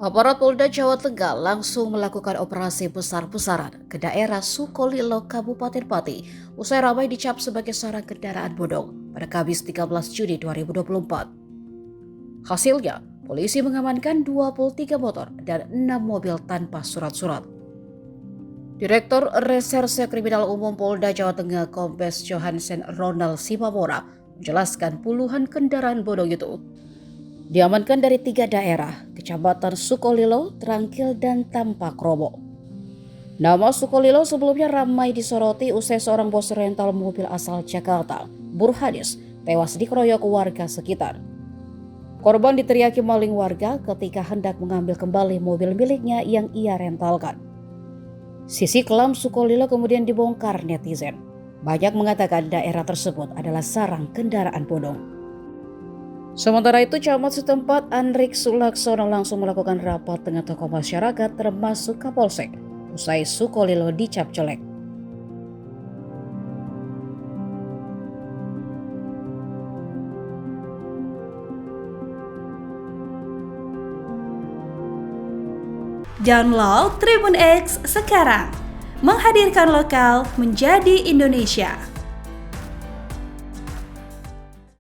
Aparat Polda Jawa Tengah langsung melakukan operasi besar-besaran ke daerah Sukolilo, Kabupaten Pati, usai ramai dicap sebagai sarang kendaraan bodong pada Kamis 13 Juni 2024. Hasilnya, polisi mengamankan 23 motor dan 6 mobil tanpa surat-surat. Direktur Reserse Kriminal Umum Polda Jawa Tengah Kombes Johansen Ronald Simamora menjelaskan puluhan kendaraan bodong itu diamankan dari 3 daerah, Kecamatan Sukolilo, Trangkil, dan Tampakromo. Nama Sukolilo sebelumnya ramai disoroti usai seorang bos rental mobil asal Jakarta, Burhanis, tewas dikeroyok warga sekitar. Korban diteriaki maling warga ketika hendak mengambil kembali mobil miliknya yang ia rentalkan. Sisi kelam Sukolilo kemudian dibongkar netizen. Banyak mengatakan daerah tersebut adalah sarang kendaraan bodong. Sementara itu, camat setempat Andrik Sulaksono langsung melakukan rapat dengan tokoh masyarakat termasuk Kapolsek usai Sukolilo dicap jelek. Download Tribun X sekarang, menghadirkan lokal menjadi Indonesia.